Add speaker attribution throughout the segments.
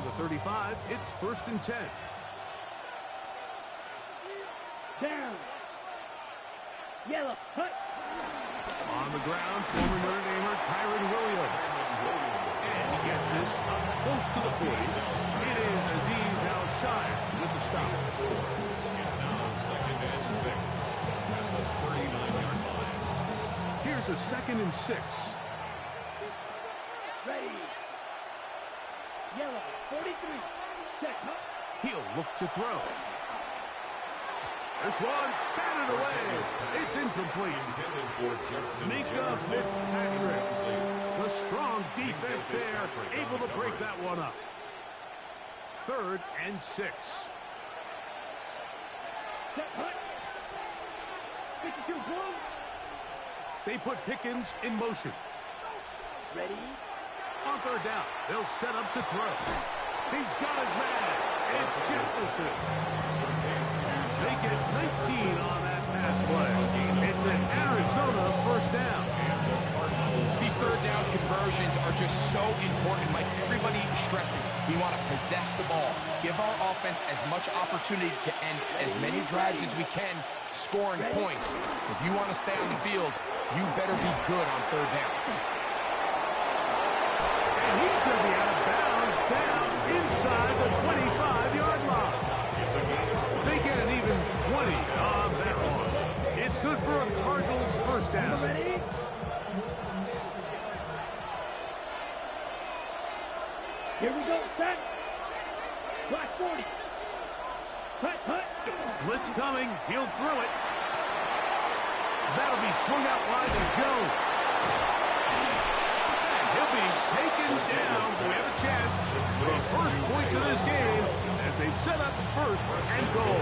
Speaker 1: the 35, it's 1st and 10.
Speaker 2: Down. Yellow. Hut.
Speaker 1: On the ground, former Notre Damer Kyron Williams. And he gets this up close to the 40. It is Aziz Al-Shire with the stop.
Speaker 3: It's now 2nd and 6 at the 39-yard line.
Speaker 1: Here's a 2nd and 6.
Speaker 2: Ready. Yellow. 43. Check. Hut.
Speaker 1: He'll look to throw. This one, batted away. It's incomplete. Mika Fitzpatrick. The strong defense there, able to break that one up. 3rd and 6. They put Pickens in motion.
Speaker 2: Ready.
Speaker 1: On 3rd down, they'll set up to throw. He's got his man. It's Jefferson. They get 19 on that pass play. It's an Arizona 1st down.
Speaker 4: These 3rd down conversions are just so important. Like everybody stresses, we want to possess the ball. Give our offense as much opportunity to end as many drives as we can, scoring points. So if you want to stay on the field, you better be good on 3rd down.
Speaker 1: And he's going to be out of bounds down inside the 25-yard line. They get an even 20 on that one. It's good for a Cardinals 1st down.
Speaker 2: Ready. Here we go, set. Black 40. Hut.
Speaker 1: Blitz coming. He'll throw it. That'll be swung out wide to Jones. And he'll be taken down. We have a chance for the first points of this game as they've set up 1st and goal.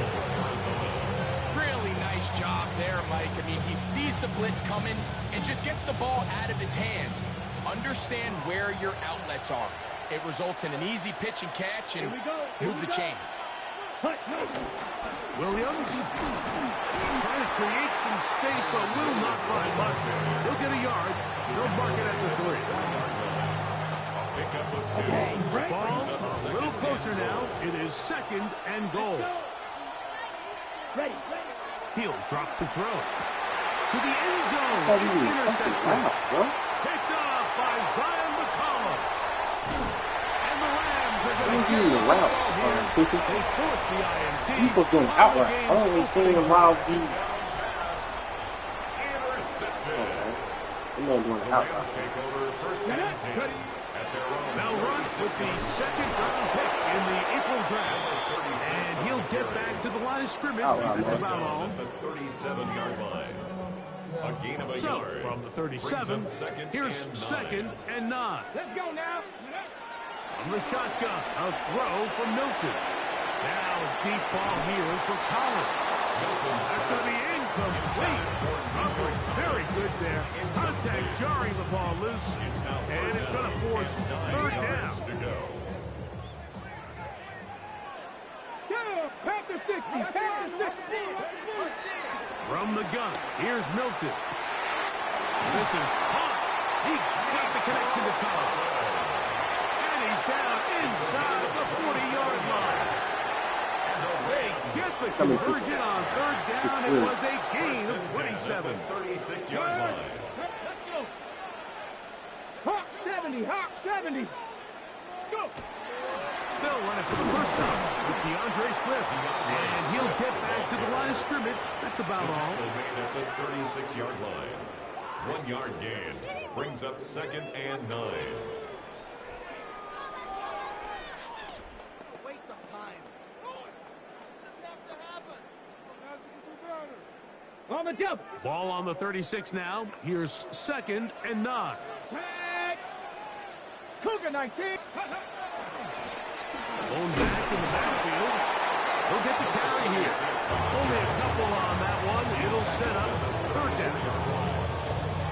Speaker 4: Really nice job there, Mike. I mean, he sees the blitz coming and just gets the ball out of his hands. Understand where your outlets are. It results in an easy pitch and catch and move the chains.
Speaker 1: Williams trying to create some space, but will not find much. He'll get a yard. They'll mark it at the 3. Ball a little closer now. It is 2nd and goal.
Speaker 2: Ready.
Speaker 1: He'll drop to throw. To the end zone. It's intercepted. Picked off by Zion McCollum. And the Rams are going to get the ball here. They force the INT.
Speaker 5: He was doing outright. I don't understand why he... I'm not doing outright.
Speaker 1: Now runs with the 2nd-round pick in the April draft. And he'll get back to the line of scrimmage. That's about all.
Speaker 3: The 37-yard line. A gain of a
Speaker 1: So,
Speaker 3: yard.
Speaker 1: from the 37, here's 2nd and 9.
Speaker 2: Let's go now.
Speaker 1: From the shotgun, a throw from Milton. Now a deep ball here for Collins. That's going to be incomplete. Coverage very good there. Contact jarring the ball loose. And it's going to force 3rd down.
Speaker 2: Panther 60.
Speaker 1: From the gun, here's Milton. This is hot. He got the connection to Collins. And he's down inside the 40-yard line. They get the conversion on 3rd down. It was a gain of 27.
Speaker 3: 36-yard line.
Speaker 2: Let's go. Hawk 70. Go.
Speaker 1: They'll run it for the first time with DeAndre Swift. And he'll get back to the line of scrimmage. That's about all.
Speaker 3: Made at the 36-yard line. 1 yard gain. Brings up 2nd and 9.
Speaker 6: Waste of time. This have to happen.
Speaker 2: On the jump.
Speaker 1: Ball on the 36 now. Here's 2nd and 9.
Speaker 2: Cougar 19.
Speaker 1: Going back in the backfield. He'll get the carry here. Only a couple on that one. It'll set up 3rd down.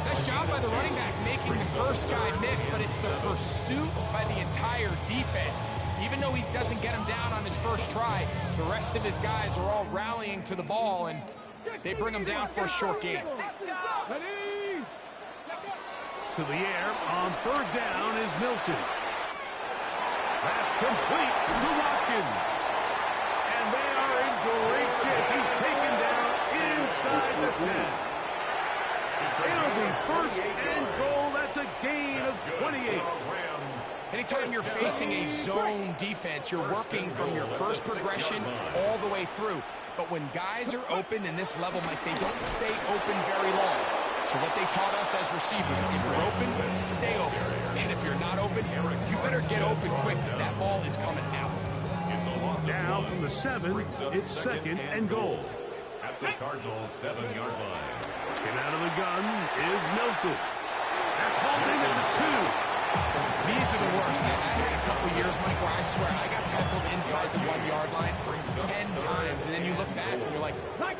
Speaker 4: Nice job by the running back making the first guy miss, but it's the pursuit by the entire defense. Even though he doesn't get him down on his first try, the rest of his guys are all rallying to the ball, and they bring him down for a short gain.
Speaker 1: To the air on 3rd down is Milton. That's complete to Watkins. And they are in great shape. He's taken down inside the 10. It'll be first and goal. That's a gain of 28.
Speaker 4: Anytime you're facing a zone defense, you're working from your first progression all the way through. But when guys are open in this level, Mike, they don't stay open very long. So what they taught us as receivers, if you're open, stay open. And if you're not open, you better get open quick because that ball is coming out.
Speaker 1: Now from the 7, it's second and goal.
Speaker 3: At the Cardinals' 7-yard line.
Speaker 1: And out of the gun is Milton. That's holding at the 2.
Speaker 4: These are the worst. I had a couple years, Mike, where I swear I got tackled inside the 1-yard line 10 times, and then you look back and you're like,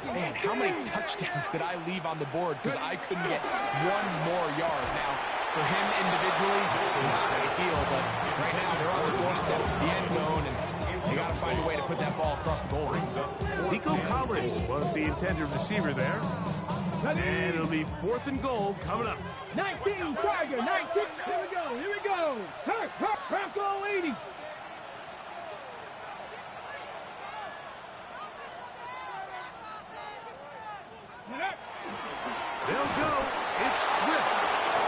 Speaker 4: man, how many touchdowns did I leave on the board because I couldn't get one more yard? Now, for him individually, not ideal, but right now they're on the doorstep, the end zone, and you got to find a way to put that ball across the goal line.
Speaker 1: Nico Collins was the intended receiver there. And it'll be 4th and goal coming up.
Speaker 2: 19, Tiger, 19. Here we go. Bronco 80.
Speaker 1: They'll go. It's Swift.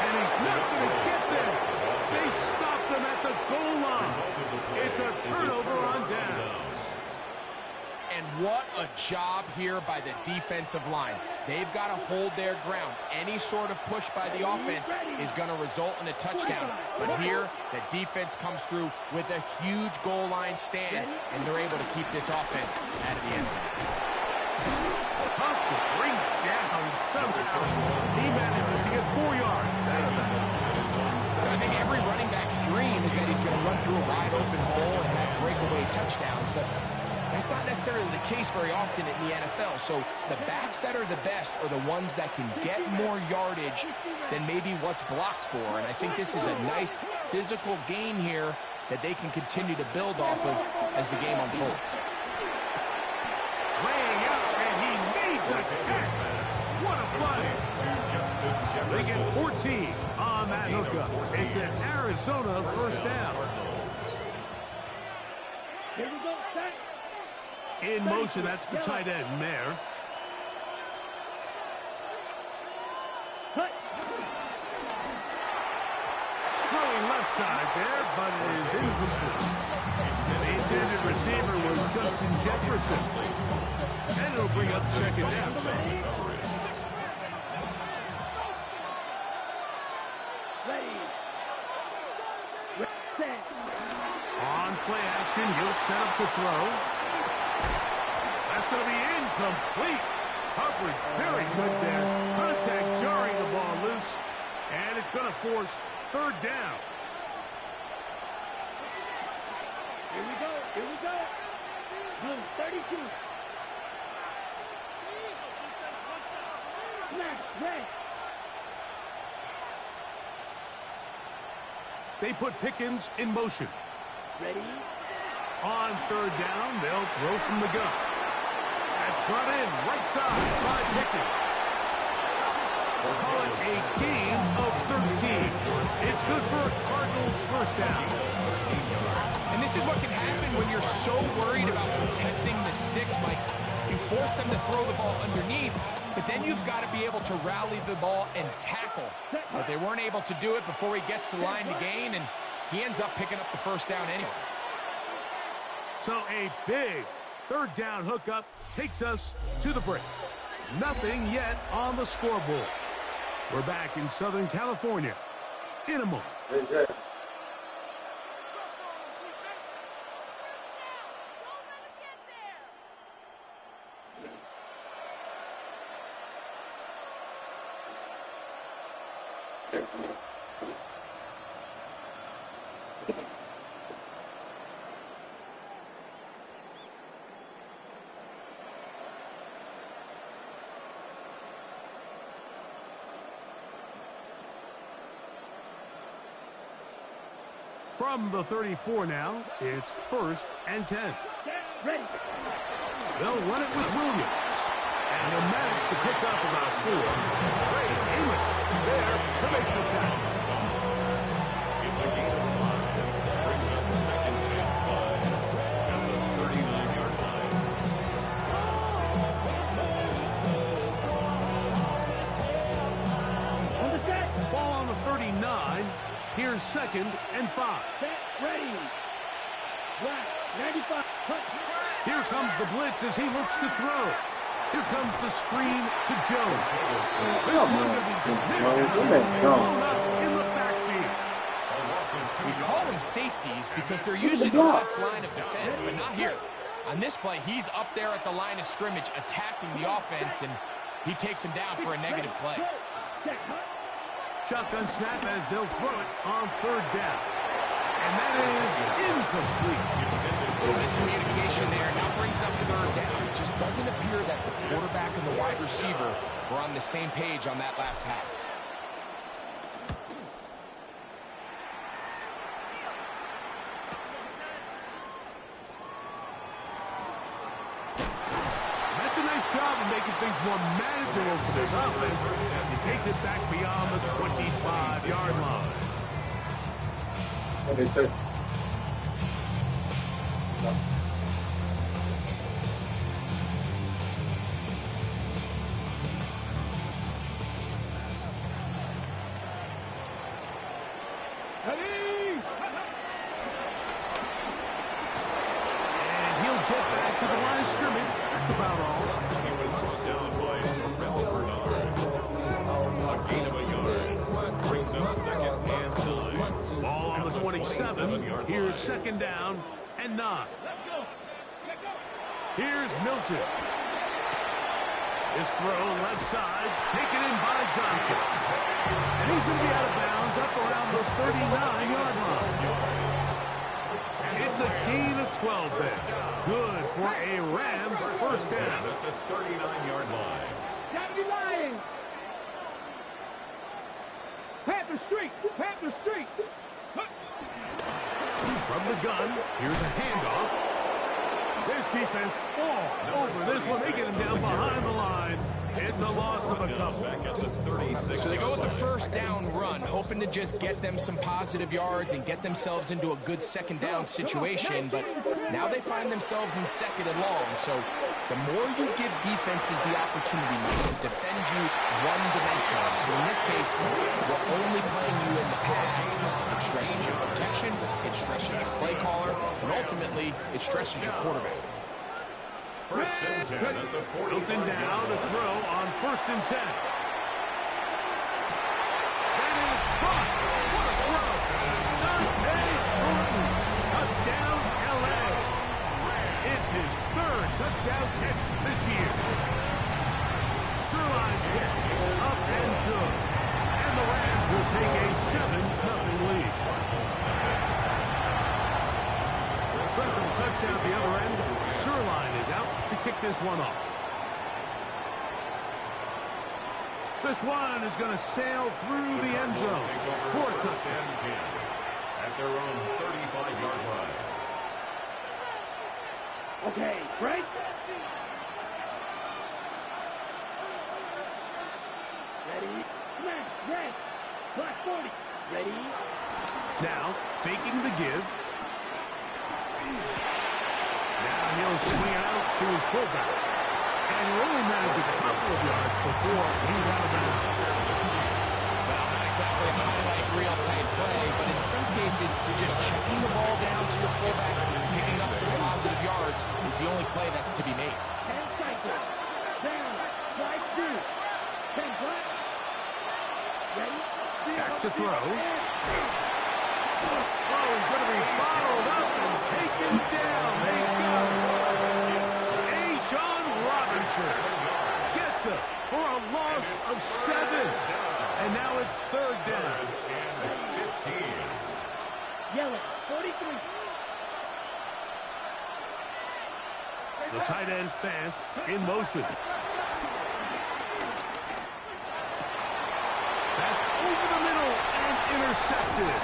Speaker 1: And he's not going to get there. They stopped him at the goal line. It's a turnover on down.
Speaker 4: And what a job here by the defensive line. They've got to hold their ground. Any sort of push by the offense is going to result in a touchdown. But here, the defense comes through with a huge goal line stand, and they're able to keep this offense out of the end zone.
Speaker 1: Tough to bring down somehow. He manages to get 4 yards out of that.
Speaker 4: I think every running back's dream is that he's going to run through a wide open hole and have breakaway touchdowns, but that's not necessarily the case very often in the NFL. So the backs that are the best are the ones that can get more yardage than maybe what's blocked for. And I think this is a nice physical game here that they can continue to build off of as the game unfolds.
Speaker 1: Laying out, and he made the catch. What a play. They get 14 on that hookup. It's an Arizona first down.
Speaker 2: Here we go, set.
Speaker 1: In motion, that's the tight end, Mayer. Throwing left side there, but it is incomplete. The intended receiver was Justin Jefferson. And it'll bring up second down.
Speaker 2: Ready. Set.
Speaker 1: On play action, he'll set up to throw. That's going to be incomplete. Coverage very good there. Contact jarring the ball loose. And it's going to force third down.
Speaker 2: Here we go. Here we go. Blue 32. Snap. Red.
Speaker 1: They put Pickens in motion.
Speaker 2: Ready.
Speaker 1: On third down, they'll throw from the gun. That's brought in right side by Pickens. We'll call it a gain of 13. It's good for a Cardinals first down.
Speaker 4: And this is what can happen when you're so worried about protecting the sticks, Mike. You force them to throw the ball underneath, but then you've got to be able to rally the ball and tackle. But they weren't able to do it before he gets to the line to gain, and he ends up picking up the first down anyway.
Speaker 1: So a big third down hookup takes us to the break. Nothing yet on the scoreboard. We're back in Southern California in a moment. From the 34 now, it's 1st and 10.
Speaker 2: Ready.
Speaker 1: They'll run it with Williams. And they'll manage to pick up about 4. Ray Amos there to make the tackle.
Speaker 3: It's a gain of 5. Brings up second
Speaker 1: 2nd and 5.
Speaker 2: Set, ready. Black, 95.
Speaker 1: Here comes the blitz as he looks to throw. Here comes the screen to Jones. This one going to be blown up in the backfield.
Speaker 4: We call them safeties because they're usually the last line of defense, but not here. On this play, he's up there at the line of scrimmage attacking the offense, and he takes him down for a negative play.
Speaker 1: Shotgun snap as they'll throw it on 3rd down. And that is incomplete.
Speaker 4: A little miscommunication there. Now brings up 3rd down. It just doesn't appear that the quarterback and the wide receiver were on the same page on that last pass.
Speaker 1: That's a nice job of making things more manageable for this offense as he takes it back beyond the 25-yard line.
Speaker 5: What they say?
Speaker 2: Ready.
Speaker 1: And he'll get back to the line of scrimmage. That's about all.
Speaker 3: He was brought down twice to Rebel Bernard. A gain of a yard. Brings up 2nd and 9.
Speaker 1: Ball on the 27. Here's 2nd down and 9. Here's Milton. This throw left side, taken in by Johnson. And he's going to be out of bounds up around the 39-yard line. And it's a gain of 12 there. Good for a Rams 1st down.
Speaker 3: At the 39-yard line.
Speaker 2: Gotta be lying. Panther Street. Panther Street.
Speaker 1: From the gun, here's a handoff. This defense all over this one. They get him down behind the line. It's a loss of a couple.
Speaker 3: Back at the 36.
Speaker 4: So they go with the 1st down run, hoping to just get them some positive yards and get themselves into a good 2nd down situation, but now they find themselves in 2nd and long. So the more you give defenses the opportunity to defend you one-dimensionally. So in this case, we're only playing you in the pass. It stresses your protection, it stresses your play caller, and ultimately, it stresses your quarterback.
Speaker 3: 1st and 10 at the 40.
Speaker 1: Milton now to throw on 1st and 10. That is caught. What a throw. Dante Thornton. Touchdown, L.A. It's his 3rd touchdown catch this year. Sirline's hit. Up and good. And the Rams will take a 7-0 lead. Critical touchdown at the other end. Sirline is out to kick this one off. This one is going to sail through the end zone. 4 touchdowns.
Speaker 3: 10 at their own 35-yard line.
Speaker 2: Okay, break. Ready. Smash. Red. Black 40. Ready.
Speaker 1: Now, faking the give. Now he'll swing it out to his fullback. And he'll only manage a couple of yards before he's out of bounds.
Speaker 4: Well, not exactly a highlight reel type play, but in some cases, just checking the ball down to your fullback, picking up some positive yards is the only play that's to be made.
Speaker 2: 10 cycles. Down. Slide 2. 10 black. Ready.
Speaker 1: Back to throw. Oh, he's going to be bottled up and taken down. They go. A'Shawn Robinson gets it for a loss of 7. And now it's 3rd down.
Speaker 3: And 15.
Speaker 2: Yellow. 43.
Speaker 1: The tight end Fant in motion. That's over the middle and intercepted.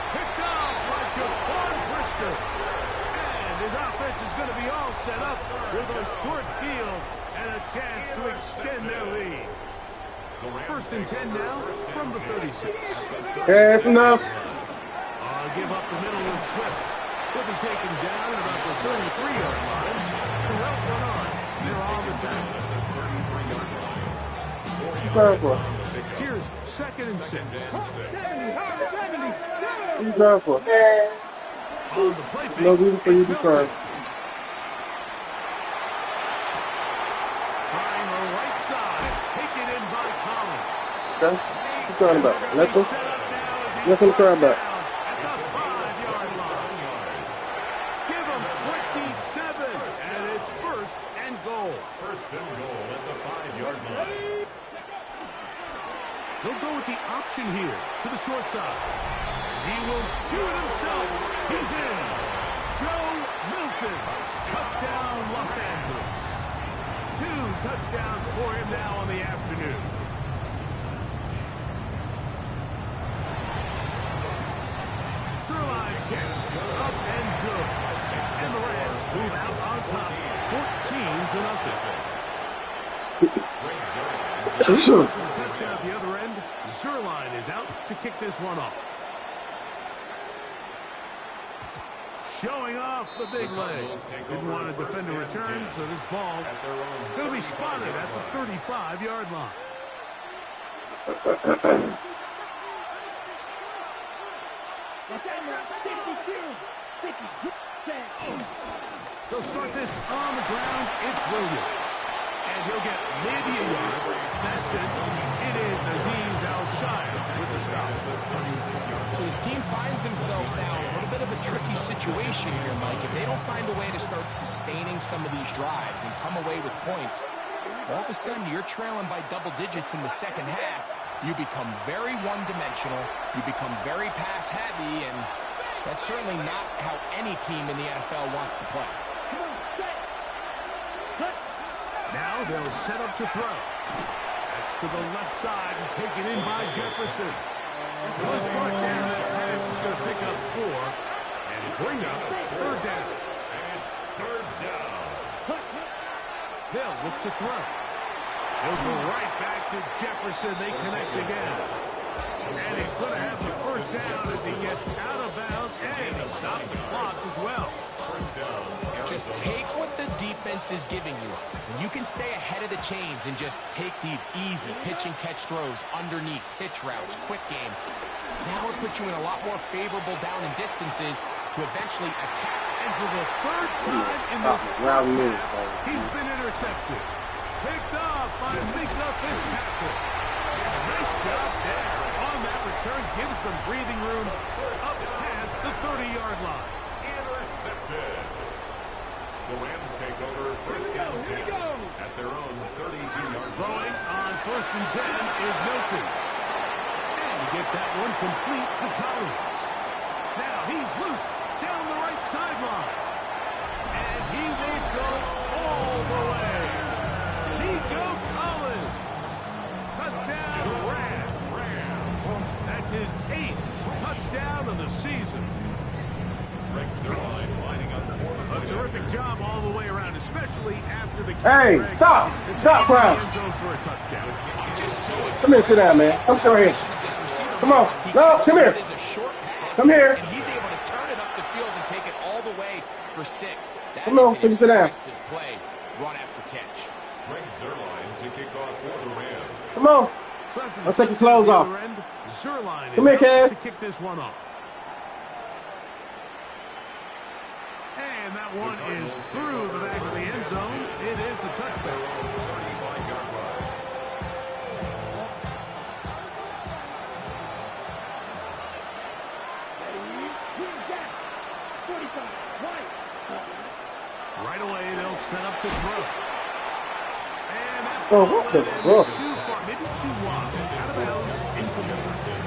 Speaker 1: Picked off by Jaquan Brisker. And his offense is going to be all set up with a short field and a chance to extend their lead. 1st and 10 now from the 36.
Speaker 5: Yeah, that's enough.
Speaker 1: Give up the middle with Swift. He'll be taken down at about the 33-yard line. The route went on. They're on the tackle.
Speaker 5: Purple.
Speaker 1: Here's 2nd and 6.
Speaker 2: 70, hard 70.
Speaker 5: What you crying for?
Speaker 1: On the play fake,
Speaker 5: No reason for you to
Speaker 1: it's
Speaker 5: cry.
Speaker 1: Milton. Trying the right side, taken in by Collins.
Speaker 5: Okay? What you crying about?
Speaker 1: They're
Speaker 5: Nothing?
Speaker 1: set up now as he's
Speaker 5: Nothing to cry
Speaker 1: brought
Speaker 5: about.
Speaker 1: down at the 5-yard line. Give him 27, and it's 1st and goal.
Speaker 3: First and goal at the 5-yard line.
Speaker 1: He'll go with the option here to the short side. He will shoot it himself. He's in. Joe Milton. Touchdown, Los Angeles. 2 touchdowns for him now on the afternoon. Sirline's catch up and good. And the Rams move out on top. 14-0. For the touchdown at the other end, Zerline is out to kick this one off. Showing off the big leg. Didn't want to defend a return, so this ball going to be spotted at the 35-yard line. They'll start this on the ground. It's Williams. And he'll get maybe a yard. That's it. It is Azeez Al-Shaya with the stop.
Speaker 4: So his team finds themselves now in a little bit of a tricky situation here, Mike. If they don't find a way to start sustaining some of these drives and come away with points, all of a sudden you're trailing by double digits in the second half. You become very one-dimensional. You become very pass-heavy, and that's certainly not how any team in the NFL wants to play.
Speaker 1: Now they'll set up to throw. That's to the left side and taken in by Jefferson. It was brought down. That pass is going to pick up 4. And bring up 3rd down.
Speaker 3: And it's 3rd down.
Speaker 1: They'll look to throw. He'll go right back to Jefferson. They connect again. And he's going to have the 1st down as he gets out of bounds. And he stops the clock as well.
Speaker 3: 1st down.
Speaker 4: Just take what the defense is giving you. And you can stay ahead of the chains and just take these easy pitch and catch throws underneath, pitch routes, quick game. Now it puts you in a lot more favorable down and distances to eventually attack.
Speaker 1: And for the 3rd time in this
Speaker 5: Round move.
Speaker 1: he's been intercepted. Picked off by Mika Fitzpatrick. Nice job there on that return. Gives them breathing room up past the 30-yard line.
Speaker 3: Intercepted. The Rams take over 1st down 10 at their own 32-yard
Speaker 1: Throwing
Speaker 3: line.
Speaker 1: on 1st and 10 is Milton. And he gets that one complete to Collins. Now he's loose down the right sideline. And he will go all the way. Nico Collins. Touchdown, Rams. That's his 8th touchdown of the season.
Speaker 3: Lining up for
Speaker 1: A terrific job all the way around, especially after the
Speaker 5: Hey, stop. Stop, Brown.
Speaker 1: end zone for a touchdown.
Speaker 5: Come here, sit down, man. Come sit right here. Come on. No, come here. Come here.
Speaker 4: And he's able to turn it up the field and take it all the way for 6. That
Speaker 5: Come on,
Speaker 4: is
Speaker 5: can you sit down?
Speaker 4: impressive play, run after catch.
Speaker 3: Greg Zerline to kick off for the Rams.
Speaker 5: Come on.
Speaker 1: So after
Speaker 5: I'll take your
Speaker 1: touchdown
Speaker 5: clothes
Speaker 1: at the
Speaker 5: off.
Speaker 1: other end, Zerline
Speaker 5: Come
Speaker 1: is
Speaker 5: here,
Speaker 1: out
Speaker 5: Kev.
Speaker 1: to kick this one off. And that one is through the back of the end zone. It is a touchback.
Speaker 3: 35-yard line.
Speaker 1: Right away, they'll set up to throw. And that
Speaker 5: Oh, what the
Speaker 1: ball is
Speaker 5: fuck?
Speaker 1: too far, maybe too wide. Out of bounds, incomplete.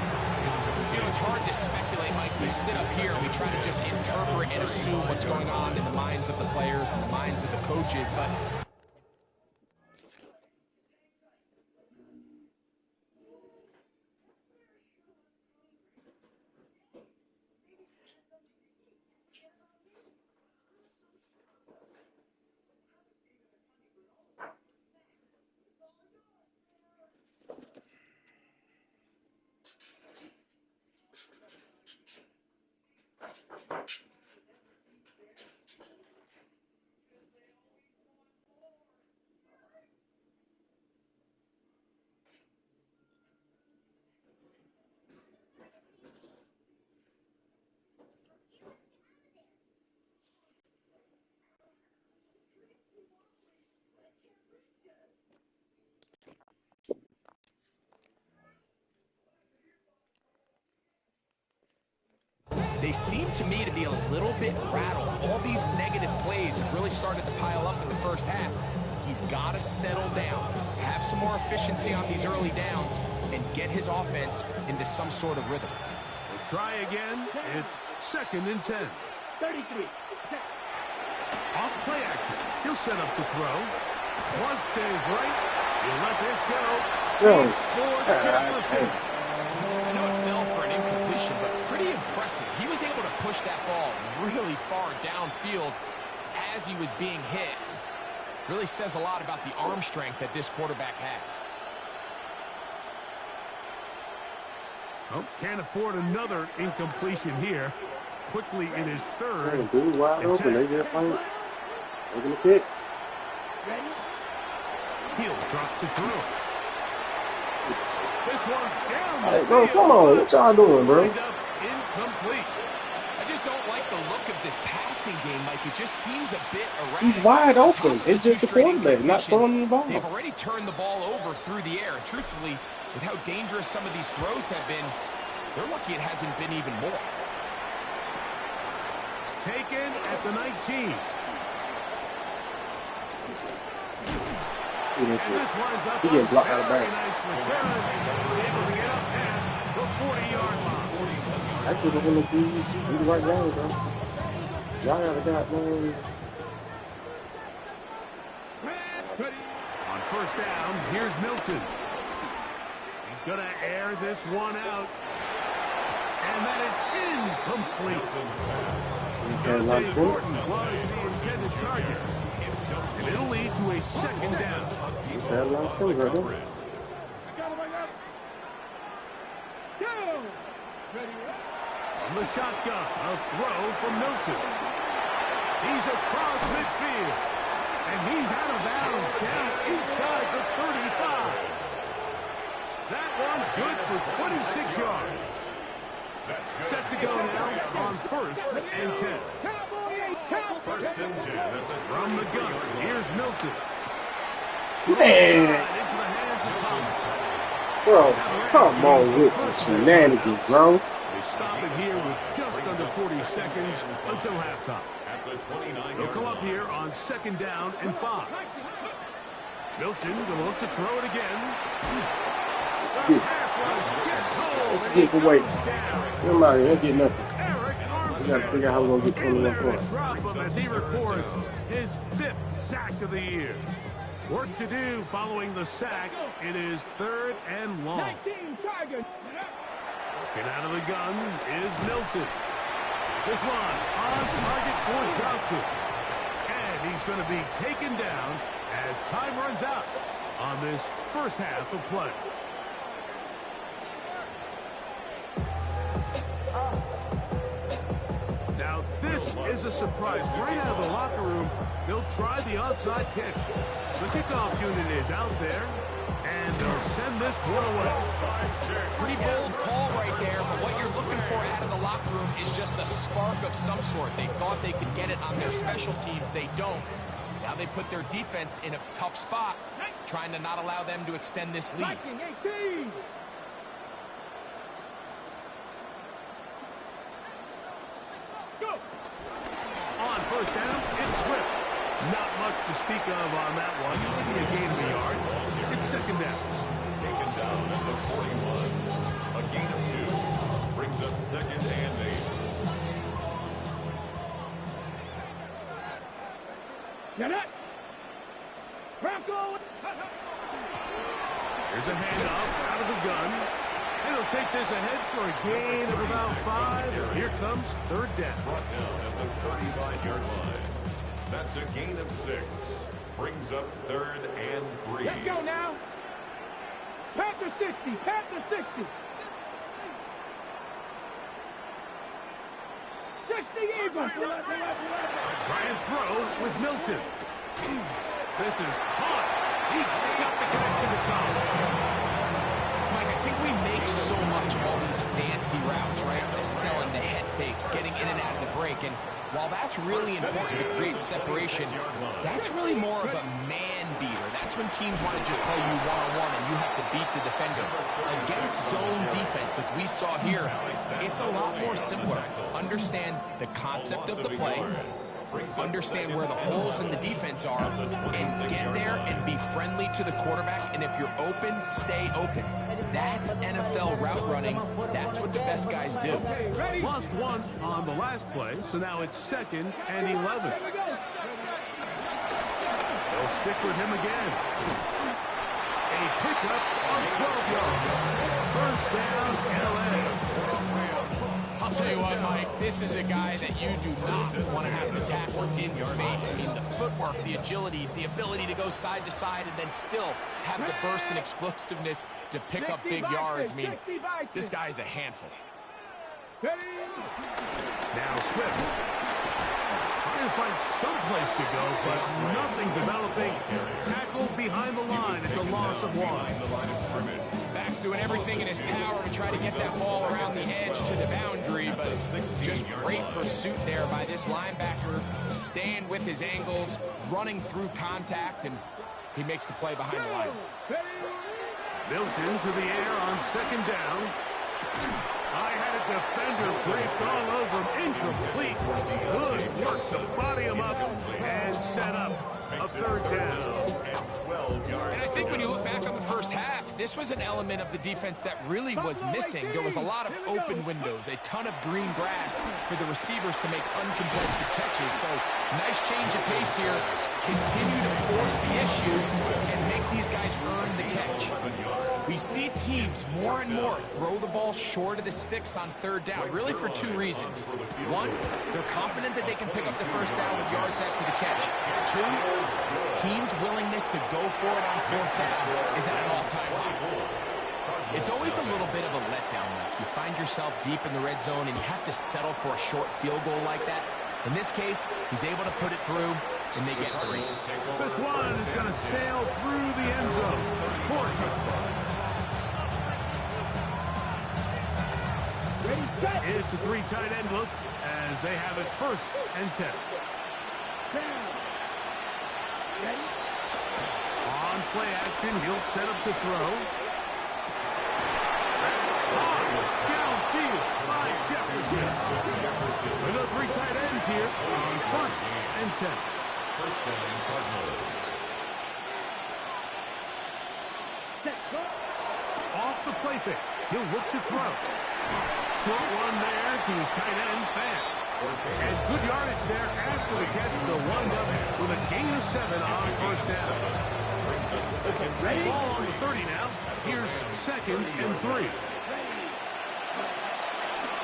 Speaker 4: You know, it's hard to speculate, Mike. We sit up here and we try to just interpret and assume what's going on in the minds of the players and the minds of the coaches, but They seem to me to be a little bit rattled. All these negative plays have really started to pile up in the first half. He's got to settle down, have some more efficiency on these early downs, and get his offense into some sort of rhythm.
Speaker 1: We'll try again. It's 2nd and 10.
Speaker 2: 33.
Speaker 1: Off play action. He'll set up to throw. Once to his right. He'll let this go.
Speaker 5: Yo.
Speaker 1: For Jefferson.
Speaker 4: I know it fell for an incompletion, but pretty impressive. He was able to push that ball really far downfield as he was being hit. Really says a lot about the arm strength that this quarterback has.
Speaker 1: Oh, can't afford another incompletion here. Quickly in his 3rd.
Speaker 5: Same dude wide open. They just ain't taking the kicks.
Speaker 1: He'll drop to throw. This one down the
Speaker 5: Hey, bro,
Speaker 1: field.
Speaker 5: come on. What y'all doing, bro?
Speaker 1: Lined up incomplete.
Speaker 4: I just don't like the look of this passing game, Mike. It just seems a bit erratic.
Speaker 5: He's wide
Speaker 4: On
Speaker 5: open.
Speaker 4: top of
Speaker 5: It's just the
Speaker 4: two straight
Speaker 5: quarterback not throwing the ball.
Speaker 4: They've already turned the ball over through the air. Truthfully, with how dangerous some of these throws have been, they're lucky it hasn't been even more.
Speaker 1: Taken at the 19.
Speaker 5: He didn't
Speaker 1: And
Speaker 5: see
Speaker 1: this
Speaker 5: it.
Speaker 1: winds up
Speaker 5: He getting blocked out of
Speaker 1: very
Speaker 5: bounds.
Speaker 1: nice return. He's able to get up past the 40-yard line.
Speaker 5: Actually, they're going to be the right game, bro. Y'all got a goddamn.
Speaker 1: On 1st down, here's Milton. He's going to air this one out. And that is incomplete. Devontae Gordon was the intended target. And it'll lead to a 2nd down.
Speaker 5: That last play right there.
Speaker 1: From the shotgun, a throw from Milton. He's across midfield. And he's out of bounds down inside the 35. That one good for 26 yards. Set to go now on 1st and 10.
Speaker 3: 1st and 10 at the
Speaker 1: From the gun, here's Milton.
Speaker 5: Man,
Speaker 1: Into the hands of Thomas.
Speaker 5: bro, come on with the shenanigans, bro.
Speaker 1: They stop it here with just under 40 seconds until halftime.
Speaker 3: at the 29-yard
Speaker 1: They'll come up
Speaker 3: line.
Speaker 1: here on 2nd down and 5. Milton going to look to throw it again. The pass rush gets home,
Speaker 5: Let's
Speaker 1: and
Speaker 5: get
Speaker 1: he
Speaker 5: for weight.
Speaker 1: goes down.
Speaker 5: You're not going to get nothing.
Speaker 1: Eric
Speaker 5: We got to figure out how we're going to get 21 points.
Speaker 1: Drop him as he records his 5th sack of the year. Work to do following the sack. It is 3rd and long.
Speaker 2: 19 Tigers.
Speaker 1: Looking out of the gun is Milton. This one on target for Johnson. And he's going to be taken down as time runs out on this 1st half of play. Now, this is a surprise. Right out of the locker room, they'll try the onside kick. The kickoff unit is out there, and they'll send this one away.
Speaker 4: Pretty bold call right there, but what you're looking for out of the locker room is just a spark of some sort. They thought they could get it on their special teams. They don't. Now they put their defense in a tough spot, trying to not allow them to extend this lead.
Speaker 2: Viking 18. Go.
Speaker 1: On 1st down, it's Swift. Not much to speak of on that one. Maybe a gain of a yard. It's 2nd down.
Speaker 3: Taken down at the 41. A gain of 2. Brings up 2nd and 8.
Speaker 2: Get it. Bronco.
Speaker 1: Here's a handoff out of the gun. And he'll take this ahead for a gain of about 5. And here comes 3rd down.
Speaker 3: Brought down at the 35-yard line. That's a gain of 6. Brings up 3rd and 3.
Speaker 2: Let's go now. Panther 60. Panther 60. 60 Eagles.
Speaker 1: Try and throw with Milton. This is hot. He got the connection to Collins.
Speaker 4: Mike, I think we make so much of all these fancy routes, right? The selling, the head fakes, getting in and out of the break, and while that's really important to create separation, that's really more of a man beater. That's when teams want to just play you one-on-one and you have to beat the defender. Against zone defense, like we saw here, it's a lot more simpler. Understand the concept of the play, understand where the holes in the defense are, and get there and be friendly to the quarterback. And if you're open, stay open. That's NFL route running. That's what the best guys do.
Speaker 1: Lost one on the last play, so now it's 2nd and 11. They'll stick with him again. A pickup on 12 yards. First down, LA.
Speaker 4: I'll tell you what, Mike, this is a guy that you do not want to have to tackle in space. I mean, the footwork, the agility, the ability to go side to side and then still have the burst and explosiveness to pick up big yards. I mean, this guy's a handful.
Speaker 1: Now Swift. Trying to find some place to go, but nothing developing. Tackle behind the line. It's a loss of 1.
Speaker 4: Back's doing everything in his power to try to get that ball around the edge to the boundary, but just great pursuit there by this linebacker, staying with his angles, running through contact, and he makes the play behind the line.
Speaker 1: Built into the air on 2nd down. I had a defender draped all over him. Incomplete. Good work to body him up and set up a 3rd down.
Speaker 4: And I think when you look back on the first half, this was an element of the defense that really was missing. There was a lot of open windows, a ton of green grass for the receivers to make uncontested catches. So nice change of pace here. Continue to force the issue and make these guys earn the catch. We see teams more and more throw the ball short of the sticks on 3rd down, really for 2 reasons. 1, they're confident that they can pick up the first down with yards after the catch. 2, teams' willingness to go for it on 4th down is at an all-time high. It's always a little bit of a letdown. Like you find yourself deep in the red zone and you have to settle for a short field goal like that. In this case, he's able to put it through, and they get 3.
Speaker 1: This one is going to sail through the end zone. 4 touchdowns. It's a 3 tight end look as they have it 1st and 10. On play action, he'll set up to throw. That's caught downfield by Jefferson. With the 3 tight ends here on 1st and 10.
Speaker 3: First down, Cardinals.
Speaker 1: Off the play fake, he'll look to throw. Short one there to his tight end, Fan. And good yardage there after the catch. They'll wind up with a gain of 7 on 1st down. Ready? Ball on the 30 now. Here's 2nd and 3.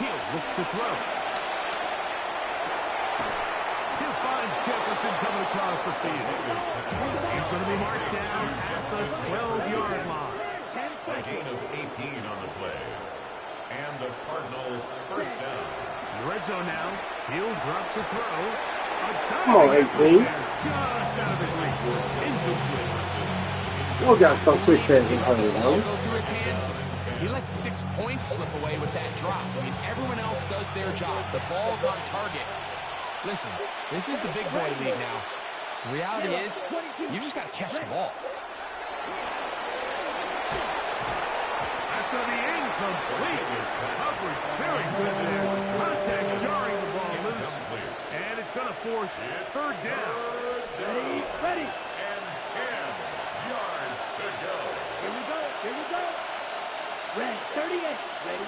Speaker 1: He'll look to throw. He'll find Jefferson coming across the field. He's going to be marked down at the 12-yard line.
Speaker 3: A gain of 18 on the play. And the Cardinal first down.
Speaker 1: In the red zone now. He'll drop to throw.
Speaker 5: Come on, 18.
Speaker 1: Just out of his reach. Incomplete.
Speaker 5: You gotta stop quick passing, honey,
Speaker 4: Go through his hands. He lets 6 points slip away with that drop. I mean, everyone else does their job. The ball's on target. Listen, this is the big boy league now. The reality is, you just got to catch the ball.
Speaker 1: That's going to be incomplete. Coverage very good there. Contact jarring the ball loose. And it's going to force 3rd down.
Speaker 2: Ready.
Speaker 3: And 10 yards to go.
Speaker 2: Here we go. Ready, 38. Ready.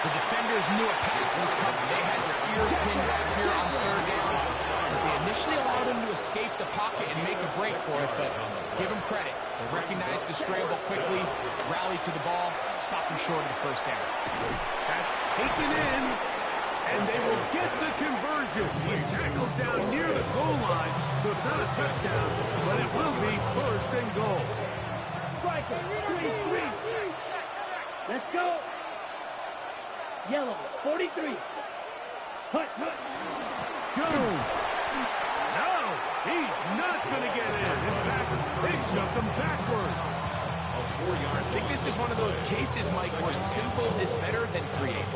Speaker 4: The defenders knew a pass was coming. They had their ears pinned back here on 3rd down. But they initially allowed him to escape the pocket and make a break for it, but give him credit. They recognized the scramble quickly, rallied to the ball, stopped him short of the 1st down.
Speaker 1: That's taken in, and they will get the conversion. He's tackled down near the goal line, so it's not a touchdown, but it will be 1st and goal.
Speaker 2: Striker, 3. Let's go. Yellow, 43. Hut.
Speaker 1: Jones. No, he's not going to get in. In fact, they shoved him backwards.
Speaker 4: I think this is one of those cases, Mike, where simple is better than creative.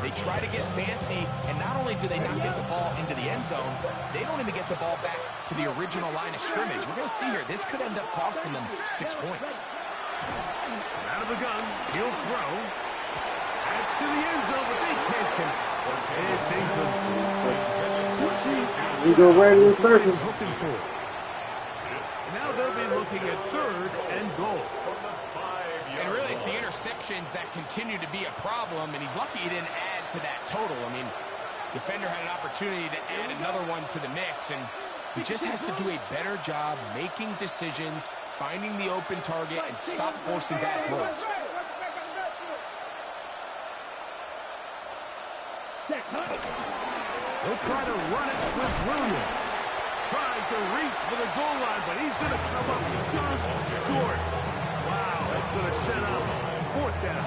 Speaker 4: They try to get fancy, and not only do they not get the ball into the end zone, they don't even get the ball back to the original line of scrimmage. We're going to see here, this could end up costing them 6 points.
Speaker 1: Out of the gun, he'll throw. That's to the end zone, but they can't connect. It's incomplete.
Speaker 5: We go right in the circus.
Speaker 1: Looking for. Now they'll be looking at 3rd and goal.
Speaker 4: And really, it's the interceptions that continue to be a problem, and he's lucky he didn't add to that total. I mean, defender had an opportunity to add another one to the mix, and he just has to do a better job making decisions, finding the open target, and stop forcing bad throws.
Speaker 1: He'll try to run it with Williams. Trying to reach for the goal line, but he's going to come up just short. Wow, that's going to set up 4th down.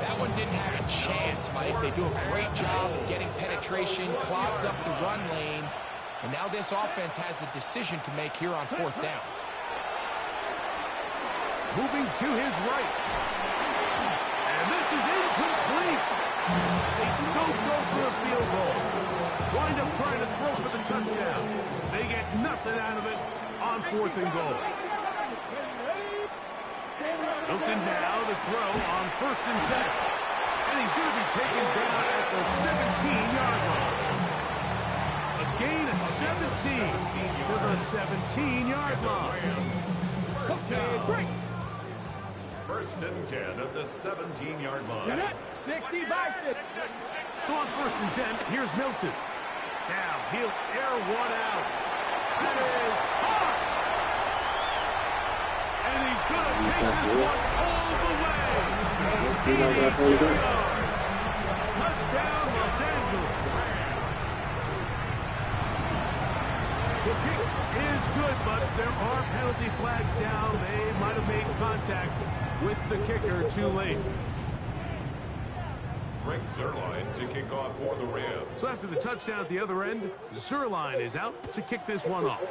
Speaker 4: That one didn't have a chance, Mike. They do a great job of getting penetration, clogged up the run lanes, and now this offense has a decision to make here on 4th down.
Speaker 1: Moving to his right. And this is incomplete. They don't go for a field goal. Wind up trying to throw for the touchdown. They get nothing out of it on 4th and goal. Milton now to throw on 1st and 10. And he's going to be taken down at the 17-yard line. A gain of 17 to the 17-yard line.
Speaker 2: Okay,
Speaker 3: 1st and 10 at the 17-yard line.
Speaker 2: 60 by 6.
Speaker 1: So on 1st and 10, here's Milton. Now he'll air one out. That is hard. And he's going to take this one all the way. 82 yards. Touchdown, Los Angeles. The kick is good, but there are penalty flags down. They might have made contact with the kicker too late.
Speaker 3: Greg Zuerlein to kick off for the Rams.
Speaker 1: So after the touchdown at the other end, Zuerlein is out to kick this one off.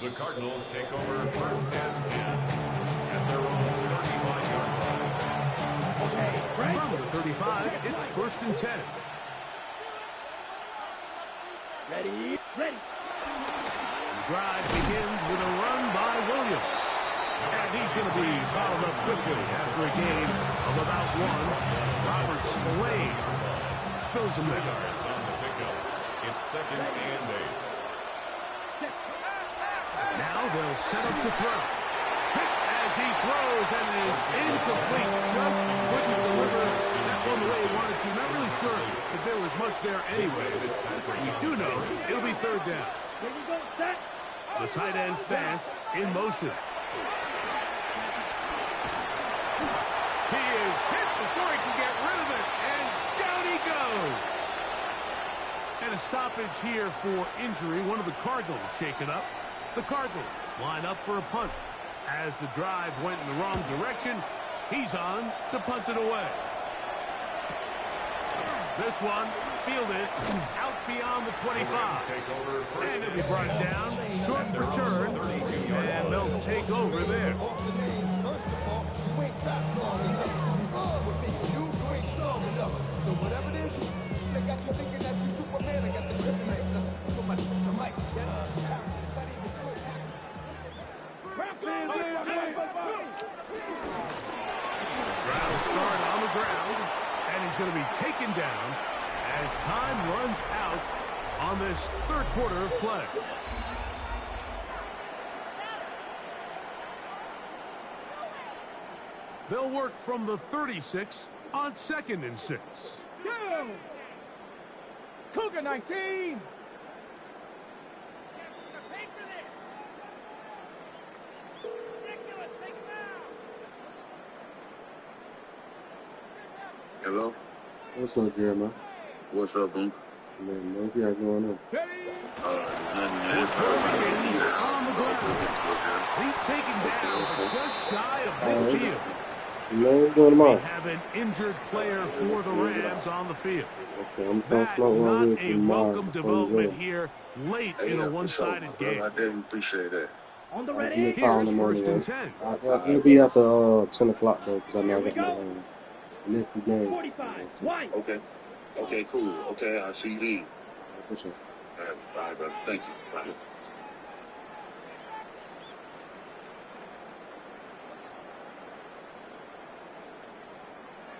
Speaker 3: The Cardinals take over 1st and 10 at their own 35-yard line.
Speaker 1: From the 35, it's 1st and 10.
Speaker 2: Ready.
Speaker 1: The drive begins with a run by Williams. And he's going to be fouled up quickly after a gain of about 1. Robert Spillane spills him there.
Speaker 3: Yards on the pickup. It's 2nd and 8.
Speaker 1: Now they'll set up to throw. As he throws, and it is incomplete. Just couldn't deliver that one the way he wanted to. Not really sure if there was much there anyway. We do know it'll be 3rd down. The tight end Fant in motion. He is hit before he can get rid of it, and down he goes. And a stoppage here for injury. One of the Cardinals shaken up. The Cardinals line up for a punt. As the drive went in the wrong direction, he's on to punt it away. This one fielded out beyond the 25. And it'll be brought down. Short return. And they'll take over there.
Speaker 6: First of all, you ain't back long enough. With me, you ain't strong enough. So whatever it is, they got you thinking that you Superman. I got the kryptonite. So much the mic. It's not even good.
Speaker 1: Ground start on the ground. And he's going to be taken down as time runs out on this 3rd quarter of play. They'll work from the 36 on 2nd and 6.
Speaker 2: Go! Cougar 19.
Speaker 7: Hello?
Speaker 5: What's up, Jeremiah?
Speaker 7: What's up, Uncle?
Speaker 5: Man, what you got going on?
Speaker 7: Nothing, man.
Speaker 1: He's on the ground. He's taken down just shy of midfield.
Speaker 5: No, doing
Speaker 1: We
Speaker 5: tomorrow.
Speaker 1: have an injured player for the Rams on the field.
Speaker 5: Okay, I'm trying to
Speaker 1: That,
Speaker 5: smoke one
Speaker 1: not
Speaker 5: with
Speaker 1: a
Speaker 5: you tomorrow.
Speaker 1: welcome development here late
Speaker 7: Hey,
Speaker 1: in
Speaker 7: yeah,
Speaker 1: a
Speaker 7: for sure,
Speaker 1: one-sided
Speaker 7: my brother.
Speaker 1: game.
Speaker 7: I definitely appreciate that.
Speaker 2: On the
Speaker 5: I'll give you a
Speaker 2: ready.
Speaker 5: call in
Speaker 1: Here's
Speaker 5: the morning,
Speaker 1: 1st and
Speaker 5: man.
Speaker 1: 10.
Speaker 5: It'll be after 10 o'clock, though, because I know
Speaker 2: Here
Speaker 5: I
Speaker 2: we
Speaker 5: got my
Speaker 2: go.
Speaker 5: nephew game.
Speaker 2: 45. White.
Speaker 7: Okay. Okay, cool. Okay, I'll see you then.
Speaker 5: For sure.
Speaker 7: All right, bye, brother. Thank you. Bye.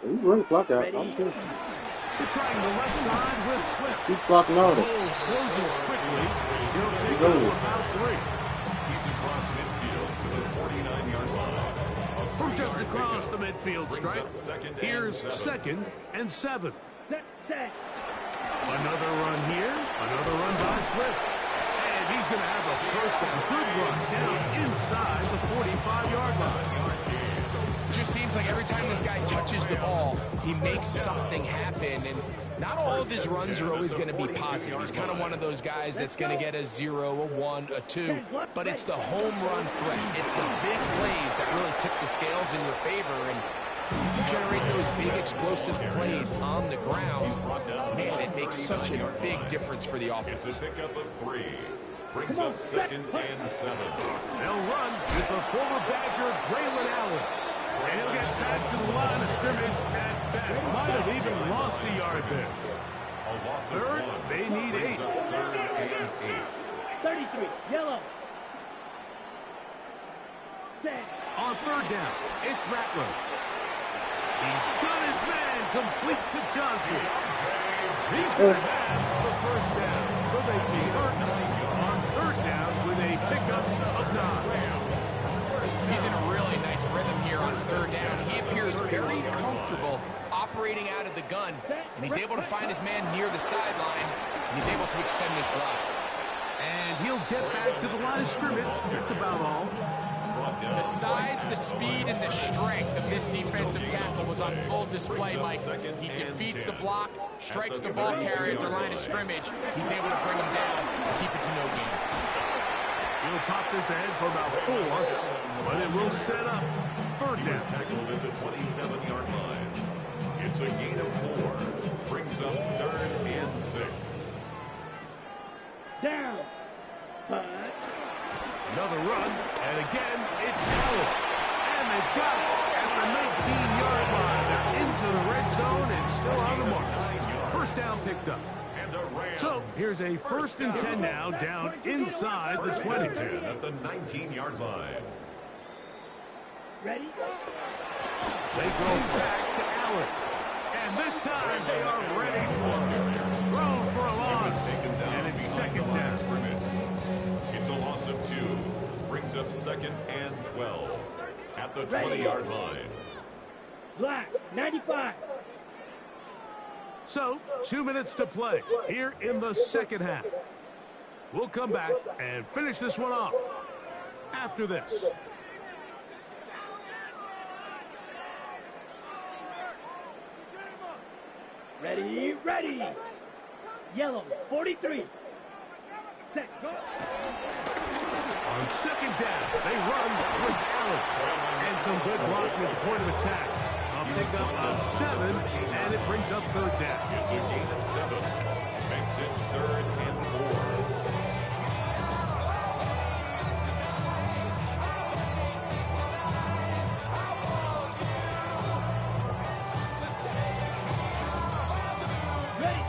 Speaker 5: We run the clock out.
Speaker 2: Ready?
Speaker 5: I'm good.
Speaker 1: They're trying the left side with Swift.
Speaker 5: Keep clocking out.
Speaker 1: Hole closes quickly. He'll pick
Speaker 5: Go.
Speaker 1: up about 3.
Speaker 3: He's across midfield to the 49-yard line.
Speaker 1: From just across the midfield
Speaker 3: Brings
Speaker 1: stripe,
Speaker 3: up second and
Speaker 1: here's
Speaker 3: 7.
Speaker 1: 2nd and 7.
Speaker 2: Set.
Speaker 1: Another run here. Another run by Swift. And he's going to have a first and good run down inside the 45-yard line.
Speaker 4: Just seems like every time this guy touches the ball, he makes something happen. And not all of his runs are always going to be positive. He's kind of one of those guys that's going to get a 0, a 1, a 2. But it's the home run threat. It's the big plays that really tip the scales in your favor. And if you generate those big explosive plays on the ground, man, it makes such a big difference for the
Speaker 3: It's
Speaker 4: offense.
Speaker 3: a pickup of 3. Brings up 2nd and 7.
Speaker 1: They'll run with the former Badger, Braylon Allen. And he'll get back to the line of scrimmage at best. Might have even lost a yard there.
Speaker 3: A loss of
Speaker 1: 3rd,
Speaker 3: 1.
Speaker 1: they need
Speaker 3: Brings
Speaker 1: 8.
Speaker 3: up 3rd and 8.
Speaker 2: 33. Yellow. Set.
Speaker 1: On 3rd down, it's Rattler. He's got his man complete to Johnson. He's going to have the 1st down. So they convert on 3rd down with a pickup of 9.
Speaker 4: He's in a really nice rhythm here on 3rd down. He appears very comfortable operating out of the gun, and he's able to find his man near the sideline, and he's able to extend this drive.
Speaker 1: And he'll get back to the line of scrimmage. That's about all.
Speaker 4: The size, the speed, and the strength of this defensive tackle was on full display, Mike. He defeats the block, strikes the ball carrier at the line of scrimmage. He's able to bring him down and keep it to no gain.
Speaker 1: He'll pop this ahead for about 4, but it will set up 3rd
Speaker 3: He was
Speaker 1: down.
Speaker 3: tackled at the 27-yard line. It's a gain of 4. Brings up 3rd and 6.
Speaker 2: Down. But.
Speaker 1: Another run, and again, it's Allen. And they've got it at the 19-yard line. They're into the red zone and still on the mark. 1st down picked up.
Speaker 3: And the Rams
Speaker 1: So here's a 1st and 10 now, down inside the 20.
Speaker 3: 10 at the 19-yard line.
Speaker 2: Ready?
Speaker 1: They go back to Allen. And this time they are ready for him. Thrown for a loss.
Speaker 3: Taken down
Speaker 1: And it's
Speaker 3: behind
Speaker 1: 2nd
Speaker 3: the line of
Speaker 1: down.
Speaker 3: scrimmage. It's a loss of 2. Brings up 2nd and 12 at the 20-yard line.
Speaker 2: Black. 95.
Speaker 1: So, 2 minutes to play here in the 2nd half. We'll come back and finish this one off after this.
Speaker 2: Ready. Ready. Yellow. 43. Set. Go.
Speaker 1: On 2nd down, they run with Allen. And some good blocking at the point of attack. A pickup of 7, and it brings up 3rd down.
Speaker 3: It's a gain of 7. Makes it 3rd and 4.
Speaker 2: Ready.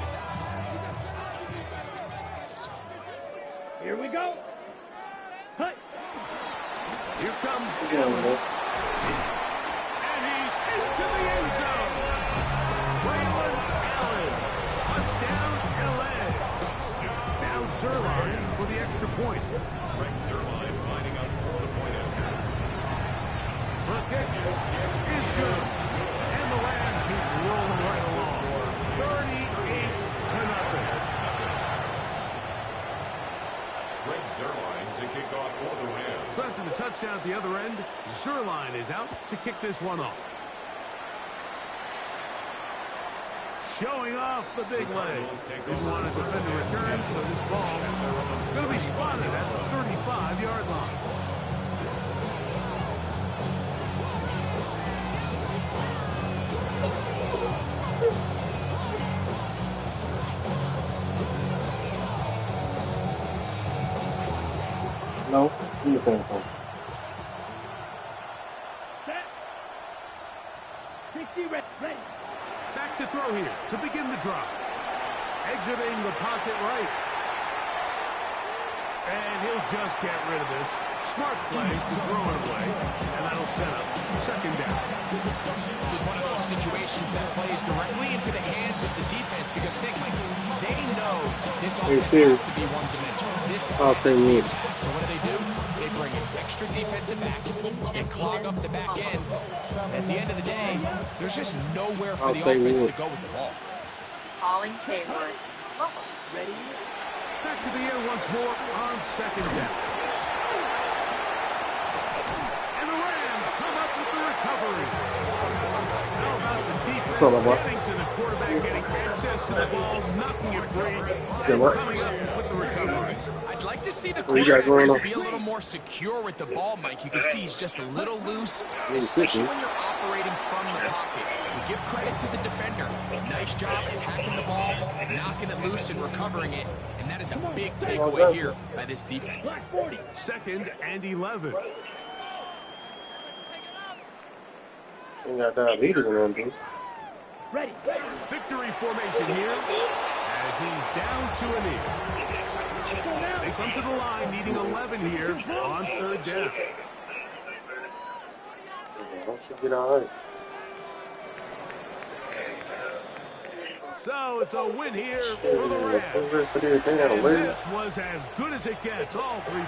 Speaker 2: Here we go. Hut.
Speaker 1: Here comes
Speaker 5: Yeah,
Speaker 1: Allen.
Speaker 5: man.
Speaker 1: And he's into the end zone. Braylon Allen. Touchdown, LA. Now Zerline for the extra point.
Speaker 3: Greg Zerline lining up for the point after.
Speaker 1: The kick is good. And the Rams keep rolling right along. 38-0.
Speaker 3: Greg Zerline to kick off for the Rams.
Speaker 1: So after the touchdown at the other end, Zerline is out to kick this one off. Showing off the big leg. Didn't want to defend the return, so this ball going to be spotted at the 35-yard line.
Speaker 5: came from?
Speaker 2: Set. 60 ready.
Speaker 1: Back to throw here to begin the drop. Exiting the pocket right. And he'll just get rid of this. Smart play to throw it away. And that'll set up second down.
Speaker 4: This is one of those situations that plays directly into the hands of the defense because think, Mike, they know this offense has to be one-dimensional. This
Speaker 5: I'll tell you.
Speaker 4: So what do? They bring in extra defensive backs and clog up the back end. At the end of the day, there's just nowhere for the offense to go with the ball.
Speaker 8: Calling Taylor's. Ready?
Speaker 1: Back to the air once more on second down. And the Rams come up with the recovery. How about the defense getting to the quarterback, getting access to the ball, knocking it free, and coming up with the recovery.
Speaker 4: I'd like to see the quarterback be a little more secure with the ball, Mike. You can see he's just a little loose, especially when you're operating from the pocket. We give credit to the defender. Nice job attacking the ball, knocking it loose and recovering it, and that is a big takeaway here by this defense.
Speaker 1: Second and 11.
Speaker 5: She got diabetes in them, dude.
Speaker 2: Ready.
Speaker 1: Victory formation here as he's down to a knee. They come to the line needing 11 here on third down.
Speaker 5: Should get all right.
Speaker 1: So it's a win here for the Rams. And this was as good as it gets. All three